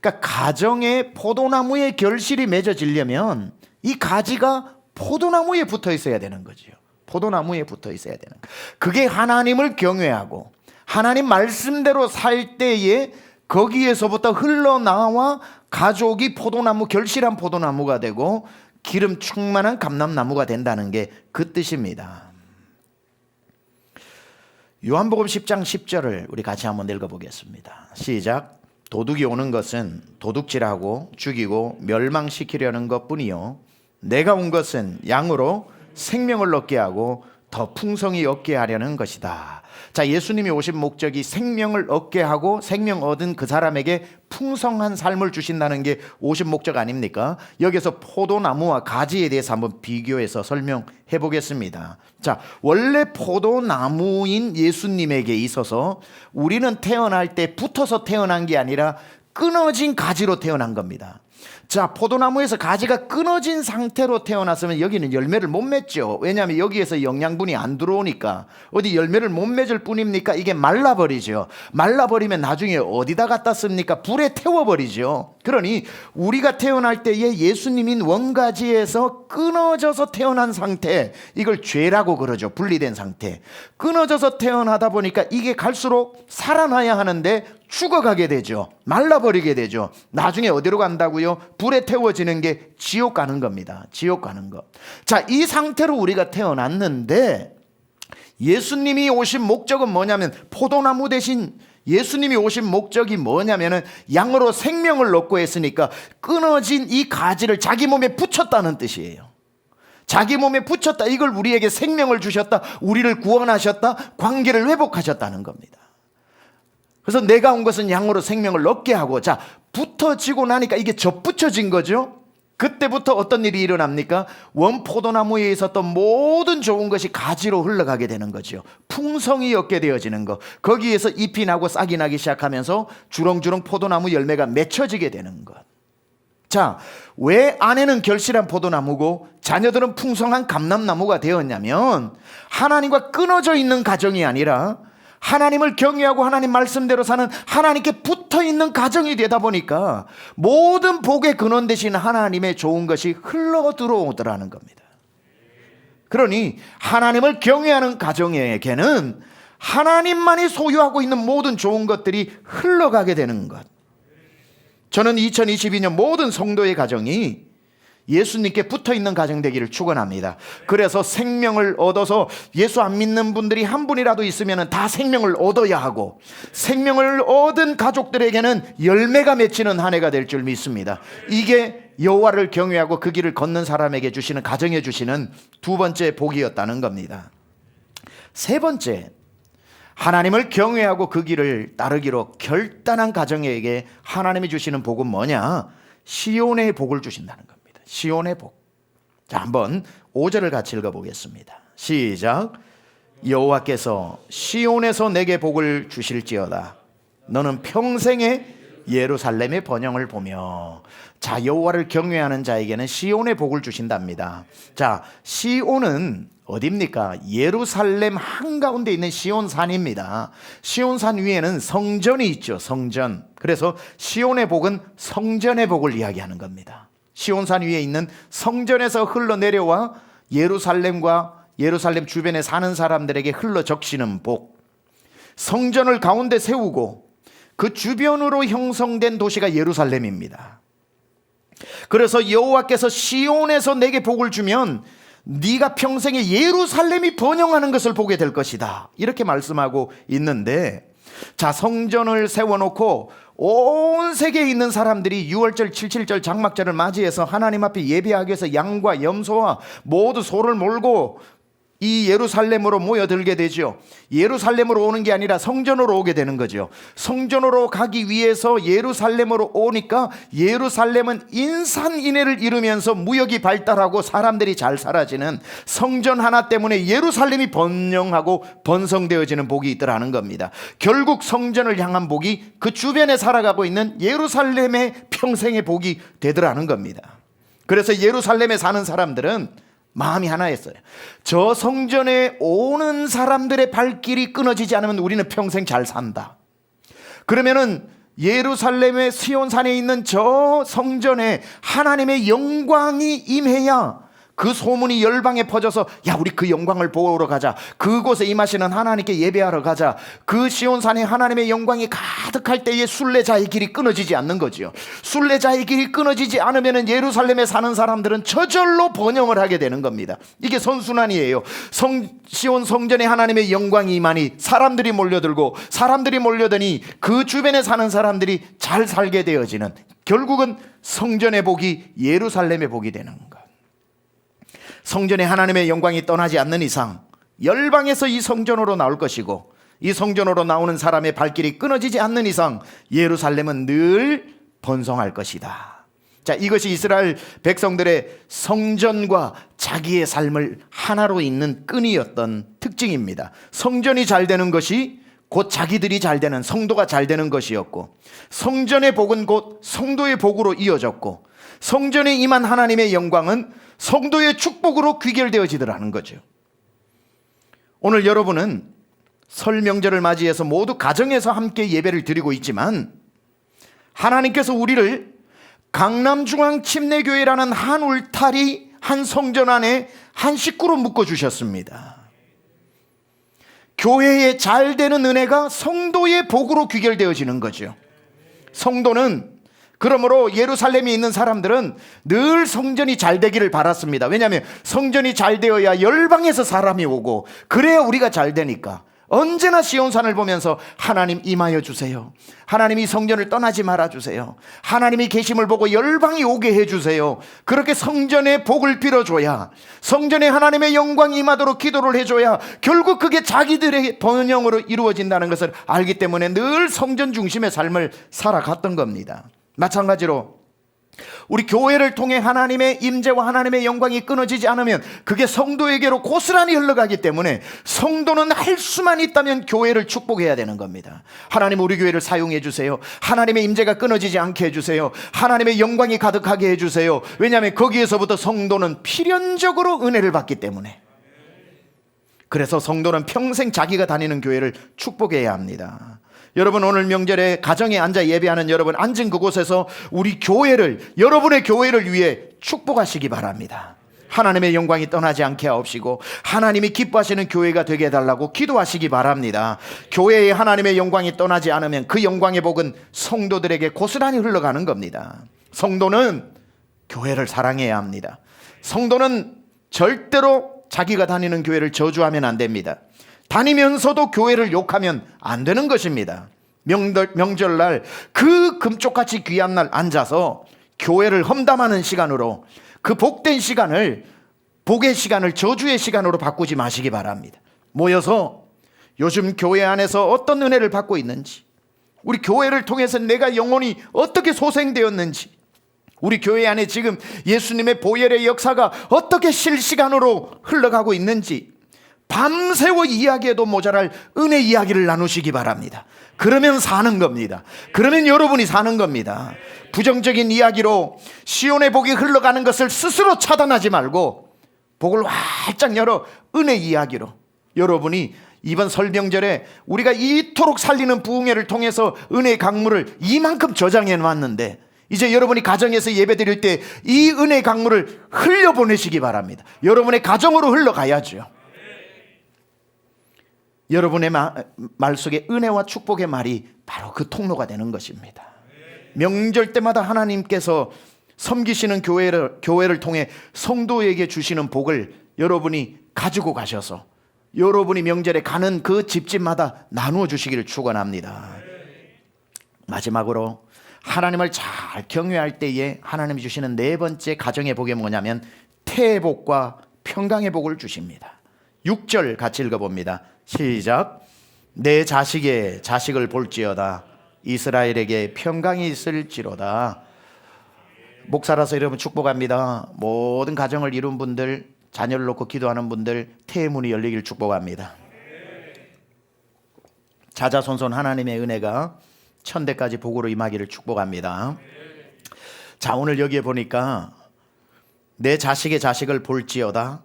그러니까 가정에 포도나무의 결실이 맺어지려면 이 가지가 포도나무에 붙어 있어야 되는 거죠. 포도나무에 붙어 있어야 되는 거. 그게 하나님을 경외하고 하나님 말씀대로 살 때에 거기에서부터 흘러나와 가족이 포도나무, 결실한 포도나무가 되고 기름 충만한 감람나무가 된다는 게 그 뜻입니다. 요한복음 10장 10절을 우리 같이 한번 읽어보겠습니다. 시작. 도둑이 오는 것은 도둑질하고 죽이고 멸망시키려는 것뿐이요 내가 온 것은 양으로 생명을 얻게 하고 더 풍성히 얻게 하려는 것이다. 자, 예수님이 오신 목적이 생명을 얻게 하고 생명 얻은 그 사람에게 풍성한 삶을 주신다는 게 오신 목적 아닙니까? 여기서 포도나무와 가지에 대해서 한번 비교해서 설명해 보겠습니다. 자, 원래 포도나무인 예수님에게 있어서 우리는 태어날 때 붙어서 태어난 게 아니라 끊어진 가지로 태어난 겁니다. 자, 포도나무에서 가지가 끊어진 상태로 태어났으면 여기는 열매를 못 맺죠. 왜냐하면 여기에서 영양분이 안 들어오니까. 어디 열매를 못 맺을 뿐입니까? 이게 말라버리죠. 말라버리면 나중에 어디다 갖다 씁니까? 불에 태워버리죠. 그러니 우리가 태어날 때에 예수님인 원가지에서 끊어져서 태어난 상태, 이걸 죄라고 그러죠. 분리된 상태. 끊어져서 태어나다 보니까 이게 갈수록 살아나야 하는데 죽어가게 되죠. 말라버리게 되죠. 나중에 어디로 간다고요? 불에 태워지는 게 지옥 가는 겁니다. 지옥 가는 것. 자, 이 상태로 우리가 태어났는데 예수님이 오신 목적은 뭐냐면, 포도나무 대신 예수님이 오신 목적이 뭐냐면은 양으로 생명을 얻고 했으니까 끊어진 이 가지를 자기 몸에 붙였다는 뜻이에요. 자기 몸에 붙였다. 이걸 우리에게 생명을 주셨다. 우리를 구원하셨다. 관계를 회복하셨다는 겁니다. 그래서 내가 온 것은 양으로 생명을 얻게 하고, 자, 붙어지고 나니까 이게 접붙여진 거죠. 그때부터 어떤 일이 일어납니까? 원포도나무에 있었던 모든 좋은 것이 가지로 흘러가게 되는 거죠. 풍성이 얻게 되어지는 거. 거기에서 잎이 나고 싹이 나기 시작하면서 주렁주렁 포도나무 열매가 맺혀지게 되는 것. 자, 왜 아내는 결실한 포도나무고 자녀들은 풍성한 감람나무가 되었냐면, 하나님과 끊어져 있는 가정이 아니라 하나님을 경외하고 하나님 말씀대로 사는 하나님께 붙어있는 가정이 되다 보니까 모든 복의 근원 되신 하나님의 좋은 것이 흘러 들어오더라는 겁니다. 그러니 하나님을 경외하는 가정에게는 하나님만이 소유하고 있는 모든 좋은 것들이 흘러가게 되는 것. 저는 2022년 모든 성도의 가정이 예수님께 붙어있는 가정 되기를 축원합니다. 그래서 생명을 얻어서, 예수 안 믿는 분들이 한 분이라도 있으면 다 생명을 얻어야 하고, 생명을 얻은 가족들에게는 열매가 맺히는 한 해가 될 줄 믿습니다. 이게 여호와를 경외하고 그 길을 걷는 사람에게 주시는, 가정에 주시는 두 번째 복이었다는 겁니다. 세 번째, 하나님을 경외하고 그 길을 따르기로 결단한 가정에게 하나님이 주시는 복은 뭐냐? 시온의 복을 주신다는 겁니다. 시온의 복. 자, 한번 5절을 같이 읽어보겠습니다. 시작. 여호와께서 시온에서 내게 복을 주실지어다. 너는 평생에 예루살렘의 번영을 보며. 자, 여호와를 경외하는 자에게는 시온의 복을 주신답니다. 자, 시온은 어디입니까? 예루살렘 한가운데 있는 시온산입니다. 시온산 위에는 성전이 있죠. 성전. 그래서 시온의 복은 성전의 복을 이야기하는 겁니다. 시온산 위에 있는 성전에서 흘러내려와 예루살렘과 예루살렘 주변에 사는 사람들에게 흘러 적시는 복. 성전을 가운데 세우고 그 주변으로 형성된 도시가 예루살렘입니다. 그래서 여호와께서 시온에서 내게 복을 주면 네가 평생에 예루살렘이 번영하는 것을 보게 될 것이다, 이렇게 말씀하고 있는데, 자, 성전을 세워놓고 온 세계에 있는 사람들이 6월절, 77절, 장막절을 맞이해서 하나님 앞에 예배하기 위해서 양과 염소와 모두 소를 몰고 이 예루살렘으로 모여들게 되죠. 예루살렘으로 오는 게 아니라 성전으로 오게 되는 거죠. 성전으로 가기 위해서 예루살렘으로 오니까 예루살렘은 인산인해를 이루면서 무역이 발달하고 사람들이 잘 살아지는, 성전 하나 때문에 예루살렘이 번영하고 번성되어지는 복이 있더라는 겁니다. 결국 성전을 향한 복이 그 주변에 살아가고 있는 예루살렘의 평생의 복이 되더라는 겁니다. 그래서 예루살렘에 사는 사람들은 마음이 하나였어요. 저 성전에 오는 사람들의 발길이 끊어지지 않으면 우리는 평생 잘 산다. 그러면은 예루살렘의 시온산에 있는 저 성전에 하나님의 영광이 임해야 그 소문이 열방에 퍼져서, 야, 우리 그 영광을 보러 가자, 그곳에 임하시는 하나님께 예배하러 가자. 그 시온산에 하나님의 영광이 가득할 때에 순례자의 길이 끊어지지 않는 거죠. 순례자의 길이 끊어지지 않으면 예루살렘에 사는 사람들은 저절로 번영을 하게 되는 겁니다. 이게 선순환이에요. 시온 성전에 하나님의 영광이 임하니 사람들이 몰려들고, 사람들이 몰려드니 그 주변에 사는 사람들이 잘 살게 되어지는, 결국은 성전의 복이 예루살렘의 복이 되는 것. 성전에 하나님의 영광이 떠나지 않는 이상 열방에서 이 성전으로 나올 것이고, 이 성전으로 나오는 사람의 발길이 끊어지지 않는 이상 예루살렘은 늘 번성할 것이다. 자, 이것이 이스라엘 백성들의 성전과 자기의 삶을 하나로 잇는 끈이었던 특징입니다. 성전이 잘 되는 것이 곧 자기들이 잘 되는, 성도가 잘 되는 것이었고, 성전의 복은 곧 성도의 복으로 이어졌고, 성전에 임한 하나님의 영광은 성도의 축복으로 귀결되어지더라는 거죠. 오늘 여러분은 설 명절을 맞이해서 모두 가정에서 함께 예배를 드리고 있지만, 하나님께서 우리를 강남중앙침례교회라는 한 울타리, 한 성전 안에 한 식구로 묶어주셨습니다. 교회에 잘 되는 은혜가 성도의 복으로 귀결되어지는 거죠. 성도는, 그러므로 예루살렘에 있는 사람들은 늘 성전이 잘 되기를 바랐습니다. 왜냐하면 성전이 잘 되어야 열방에서 사람이 오고, 그래야 우리가 잘 되니까 언제나 시온산을 보면서 하나님 임하여 주세요, 하나님이 성전을 떠나지 말아 주세요, 하나님이 계심을 보고 열방이 오게 해주세요, 그렇게 성전의 복을 빌어줘야, 성전에 하나님의 영광이 임하도록 기도를 해줘야 결국 그게 자기들의 번영으로 이루어진다는 것을 알기 때문에 늘 성전 중심의 삶을 살아갔던 겁니다. 마찬가지로 우리 교회를 통해 하나님의 임재와 하나님의 영광이 끊어지지 않으면 그게 성도에게로 고스란히 흘러가기 때문에 성도는 할 수만 있다면 교회를 축복해야 되는 겁니다. 하나님, 우리 교회를 사용해 주세요, 하나님의 임재가 끊어지지 않게 해주세요, 하나님의 영광이 가득하게 해주세요. 왜냐하면 거기에서부터 성도는 필연적으로 은혜를 받기 때문에. 그래서 성도는 평생 자기가 다니는 교회를 축복해야 합니다. 여러분, 오늘 명절에 가정에 앉아 예배하는 여러분, 앉은 그곳에서 우리 교회를, 여러분의 교회를 위해 축복하시기 바랍니다. 하나님의 영광이 떠나지 않게 하옵시고 하나님이 기뻐하시는 교회가 되게 해달라고 기도하시기 바랍니다. 교회에 하나님의 영광이 떠나지 않으면 그 영광의 복은 성도들에게 고스란히 흘러가는 겁니다. 성도는 교회를 사랑해야 합니다. 성도는 절대로 자기가 다니는 교회를 저주하면 안 됩니다. 다니면서도 교회를 욕하면 안 되는 것입니다. 명절날 그 금쪽같이 귀한 날 앉아서 교회를 험담하는 시간으로, 그 복된 시간을, 복의 시간을 저주의 시간으로 바꾸지 마시기 바랍니다. 모여서 요즘 교회 안에서 어떤 은혜를 받고 있는지, 우리 교회를 통해서 내가 영혼이 어떻게 소생되었는지, 우리 교회 안에 지금 예수님의 보혈의 역사가 어떻게 실시간으로 흘러가고 있는지 밤새워 이야기해도 모자랄 은혜 이야기를 나누시기 바랍니다. 그러면 사는 겁니다. 그러면 여러분이 사는 겁니다. 부정적인 이야기로 시온의 복이 흘러가는 것을 스스로 차단하지 말고 복을 활짝 열어 은혜 이야기로, 여러분이 이번 설 명절에 우리가 이토록 살리는 부흥회를 통해서 은혜의 강물을 이만큼 저장해 놨는데, 이제 여러분이 가정에서 예배 드릴 때 이 은혜의 강물을 흘려보내시기 바랍니다. 여러분의 가정으로 흘러가야죠. 여러분의 말 속에 은혜와 축복의 말이 바로 그 통로가 되는 것입니다. 명절 때마다 하나님께서 섬기시는 교회를 통해 성도에게 주시는 복을 여러분이 가지고 가셔서 여러분이 명절에 가는 그 집집마다 나누어 주시기를 축원합니다. 마지막으로 하나님을 잘 경외할 때에 하나님이 주시는 네 번째 가정의 복이 뭐냐면 태의 복과 평강의 복을 주십니다. 6절 같이 읽어봅니다. 시작. 내 자식의 자식을 볼지어다 이스라엘에게 평강이 있을지로다. 목사라서 여러분 축복합니다. 모든 가정을 이룬 분들, 자녀를 놓고 기도하는 분들 태의 문이 열리길 축복합니다. 자자손손 하나님의 은혜가 천대까지 복으로 임하기를 축복합니다. 자, 오늘 여기에 보니까 내 자식의 자식을 볼지어다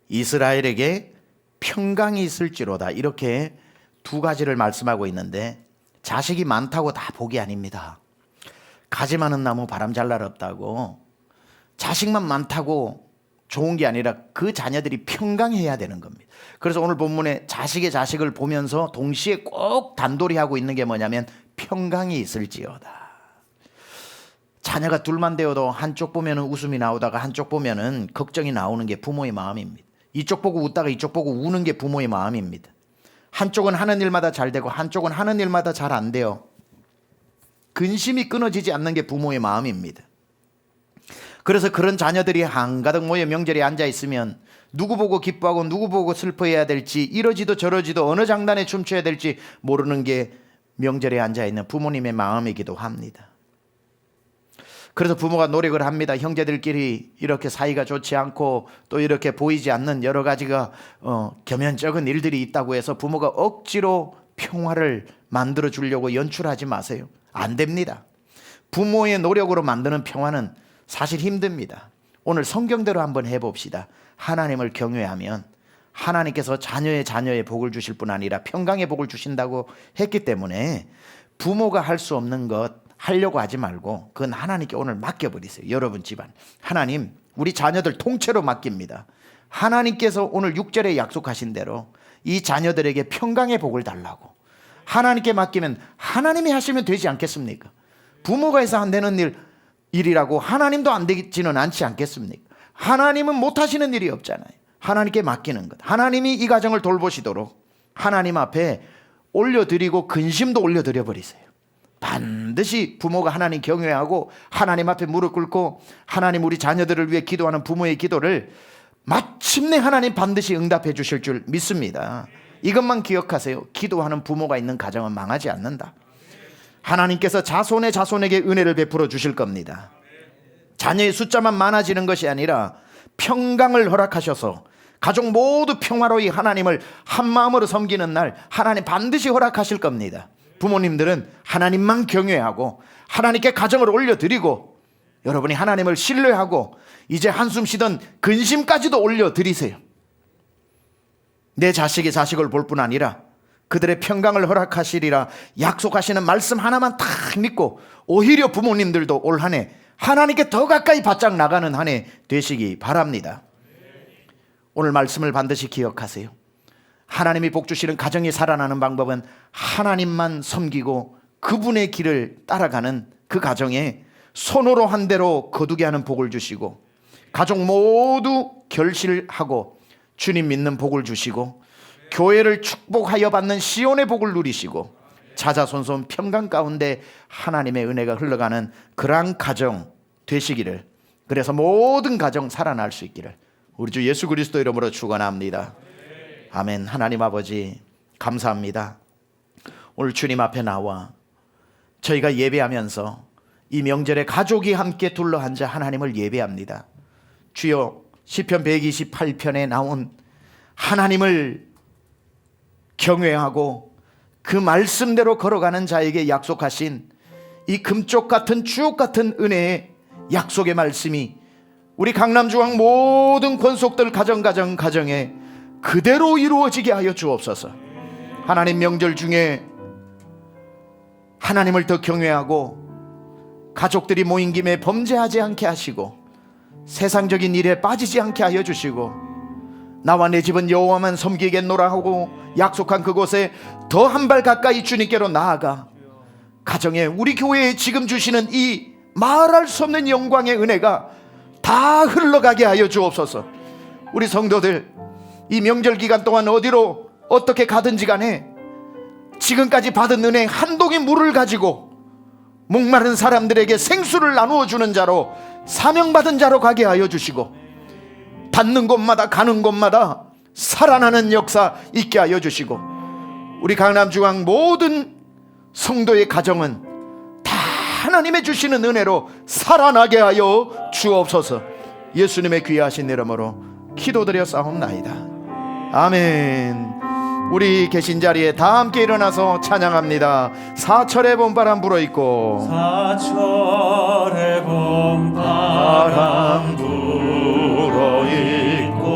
이스라엘에게 평강이 있을지로다, 이렇게 두 가지를 말씀하고 있는데, 자식이 많다고 다 복이 아닙니다. 가지 많은 나무 바람 잘 날 없다고 자식만 많다고 좋은 게 아니라 그 자녀들이 평강해야 되는 겁니다. 그래서 오늘 본문에 자식의 자식을 보면서 동시에 꼭 단돌이 하고 있는 게 뭐냐면 평강이 있을지어다. 자녀가 둘만 되어도 한쪽 보면은 웃음이 나오다가 한쪽 보면은 걱정이 나오는 게 부모의 마음입니다. 이쪽 보고 웃다가 이쪽 보고 우는 게 부모의 마음입니다. 한쪽은 하는 일마다 잘 되고 한쪽은 하는 일마다 잘 안 돼요. 근심이 끊어지지 않는 게 부모의 마음입니다. 그래서 그런 자녀들이 한가득 모여 명절에 앉아 있으면 누구 보고 기뻐하고 누구 보고 슬퍼해야 될지, 이러지도 저러지도 어느 장단에 춤춰야 될지 모르는 게 명절에 앉아 있는 부모님의 마음이기도 합니다. 그래서 부모가 노력을 합니다. 형제들끼리 이렇게 사이가 좋지 않고 또 이렇게 보이지 않는 여러 가지가 겸연쩍은 일들이 있다고 해서 부모가 억지로 평화를 만들어 주려고 연출하지 마세요. 안 됩니다. 부모의 노력으로 만드는 평화는 사실 힘듭니다. 오늘 성경대로 한번 해봅시다. 하나님을 경외하면 하나님께서 자녀의 복을 주실 뿐 아니라 평강의 복을 주신다고 했기 때문에 부모가 할 수 없는 것 하려고 하지 말고 그건 하나님께 오늘 맡겨버리세요. 여러분 집안 하나님, 우리 자녀들 통째로 맡깁니다. 하나님께서 오늘 6절에 약속하신 대로 이 자녀들에게 평강의 복을 달라고 하나님께 맡기면 하나님이 하시면 되지 않겠습니까? 부모가 해서 안 되는 일이라고 하나님도 안 되지는 않지 않겠습니까? 하나님은 못 하시는 일이 없잖아요. 하나님께 맡기는 것, 하나님이 이 가정을 돌보시도록 하나님 앞에 올려드리고 근심도 올려드려 버리세요. 반드시 부모가 하나님 경외하고 하나님 앞에 무릎 꿇고 하나님 우리 자녀들을 위해 기도하는 부모의 기도를 마침내 하나님 반드시 응답해 주실 줄 믿습니다. 이것만 기억하세요. 기도하는 부모가 있는 가정은 망하지 않는다. 하나님께서 자손의 자손에게 은혜를 베풀어 주실 겁니다. 자녀의 숫자만 많아지는 것이 아니라 평강을 허락하셔서 가족 모두 평화로이 하나님을 한마음으로 섬기는 날 하나님 반드시 허락하실 겁니다. 부모님들은 하나님만 경외하고 하나님께 가정을 올려드리고 여러분이 하나님을 신뢰하고 이제 한숨 쉬던 근심까지도 올려드리세요. 내 자식이 자식을 볼 뿐 아니라 그들의 평강을 허락하시리라 약속하시는 말씀 하나만 딱 믿고 오히려 부모님들도 올 한 해 하나님께 더 가까이 바짝 나가는 한 해 되시기 바랍니다. 오늘 말씀을 반드시 기억하세요. 하나님이 복 주시는 가정이 살아나는 방법은 하나님만 섬기고 그분의 길을 따라가는 그 가정에 손으로 한 대로 거두게 하는 복을 주시고 가족 모두 결실하고 주님 믿는 복을 주시고 교회를 축복하여 받는 시온의 복을 누리시고 자자손손 평강 가운데 하나님의 은혜가 흘러가는 그러한 가정 되시기를, 그래서 모든 가정 살아날 수 있기를 우리 주 예수 그리스도 이름으로 축원합니다. 아멘. 하나님 아버지 감사합니다. 오늘 주님 앞에 나와 저희가 예배하면서 이 명절에 가족이 함께 둘러앉아 하나님을 예배합니다. 주여, 시편 128편에 나온 하나님을 경외하고 그 말씀대로 걸어가는 자에게 약속하신 이 금쪽 같은 주옥 같은 은혜의 약속의 말씀이 우리 강남중앙 모든 권속들 가정에 그대로 이루어지게 하여 주옵소서. 하나님, 명절 중에 하나님을 더 경외하고 가족들이 모인 김에 범죄하지 않게 하시고 세상적인 일에 빠지지 않게 하여 주시고 나와 내 집은 여호와만 섬기겠노라 하고 약속한 그곳에 더 한 발 가까이 주님께로 나아가 가정에 우리 교회에 지금 주시는 이 말할 수 없는 영광의 은혜가 다 흘러가게 하여 주옵소서. 우리 성도들 이 명절 기간 동안 어디로 어떻게 가든지 간에 지금까지 받은 은혜 한 동이 물을 가지고 목마른 사람들에게 생수를 나누어 주는 자로 사명받은 자로 가게 하여 주시고 닿는 곳마다 가는 곳마다 살아나는 역사 있게 하여 주시고 우리 강남중앙 모든 성도의 가정은 다 하나님의 주시는 은혜로 살아나게 하여 주옵소서. 예수님의 귀하신 이름으로 기도드려 싸움나이다. 아멘. 우리 계신 자리에 다 함께 일어나서 찬양합니다. 사철의 봄바람 불어있고 사철의 봄바람 불어있고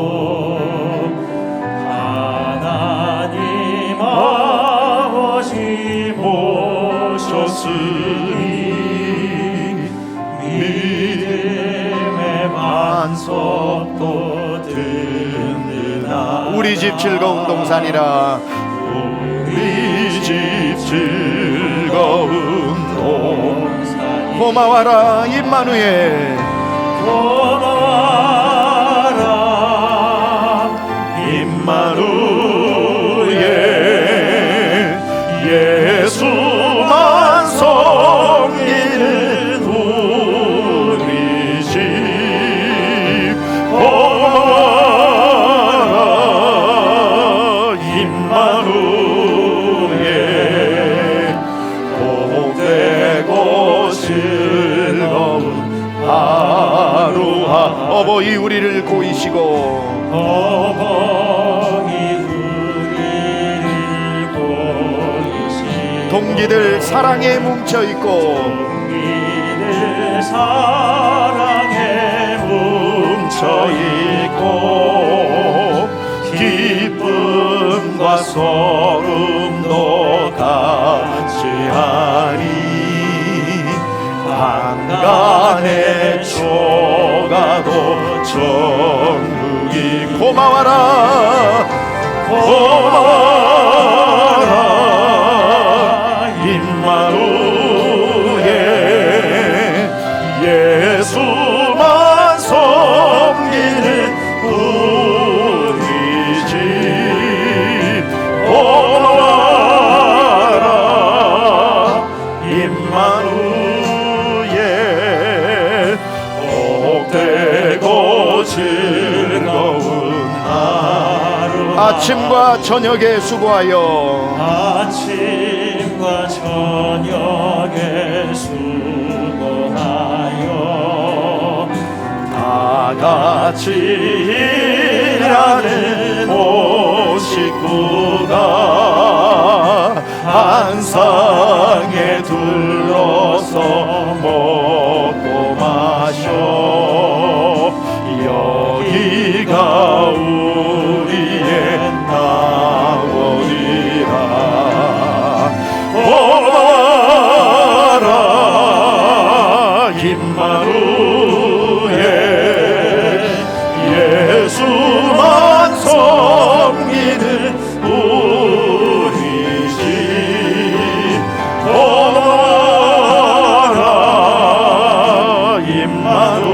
하나님 아버지 모셨으니 믿음의 반석도 든든하다. 우리 집 즐거운 동산이라 우리 집 즐거운 동산 고마워라 임마누엘 고마워라 임마누엘 예수만 섬기는 우리 집 고마워라 임마누엘 복되고 즐거운 하루하 어버이 우리를 고이시고 어버이 우리를 동기들 사랑에 뭉쳐있고 동기들 사랑에 뭉쳐있고 기쁨과 소름도 같이 하리 강간의 초가도 천국이 고마워라 임마누엘 예수만 섬기는 우리 집 고마워라 임마누엘 복되고 즐거운 하루 아침과 저녁에 수고하여 아침과 저녁에 수고하여 다 같이 일하는 온 식구가 한 상에 둘러서 먹고 마셔 여기가 우리의 나원이라 고마워라 임마누엘 예수만 섬기는 우리 집 고마워라 임마누엘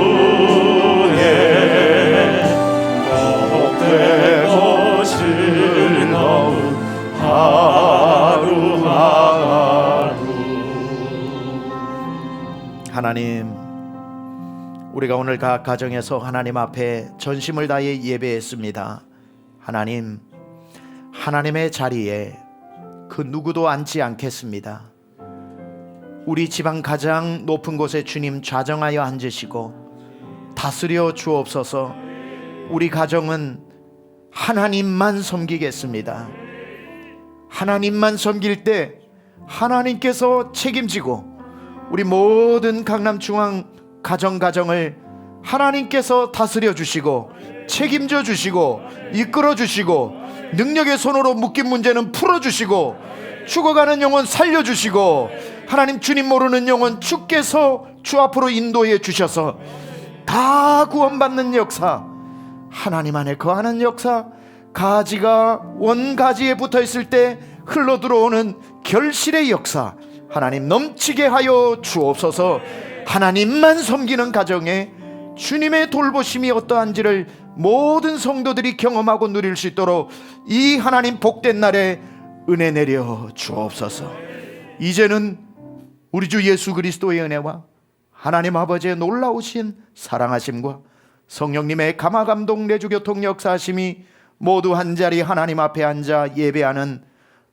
복되고 즐거운 하루하루 하나님, 우리가 오늘 각 가정에서 하나님 앞에 전심을 다해 예배했습니다. 하나님, 하나님의 자리에 그 누구도 앉지 않겠습니다. 우리 집안 가장 높은 곳에 주님 좌정하여 앉으시고 다스려 주옵소서. 우리 가정은 하나님만 섬기겠습니다. 하나님만 섬길 때 하나님께서 책임지고 우리 모든 강남중앙 가정을 하나님께서 다스려 주시고 책임져 주시고 이끌어 주시고 능력의 손으로 묶인 문제는 풀어 주시고 죽어가는 영혼 살려 주시고 하나님 주님 모르는 영혼 주께서 주 앞으로 인도해 주셔서 다 구원받는 역사, 하나님 안에 거하는 역사, 가지가 원가지에 붙어 있을 때 흘러 들어오는 결실의 역사 하나님 넘치게 하여 주옵소서. 하나님만 섬기는 가정에 주님의 돌보심이 어떠한지를 모든 성도들이 경험하고 누릴 수 있도록 이 하나님 복된 날에 은혜 내려 주옵소서. 이제는 우리 주 예수 그리스도의 은혜와 하나님 아버지의 놀라우신 사랑하심과 성령님의 감화감동 내주교통 역사하심이 모두 한자리 하나님 앞에 앉아 예배하는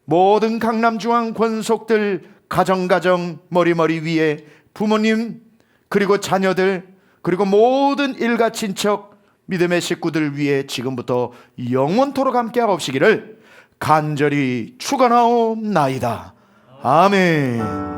모든 강남중앙 권속들 가정 머리 위에 부모님 그리고 자녀들 그리고 모든 일가 친척 믿음의 식구들 위해 지금부터 영원토록 함께 하옵시기를 간절히 축원하옵나이다. 아멘.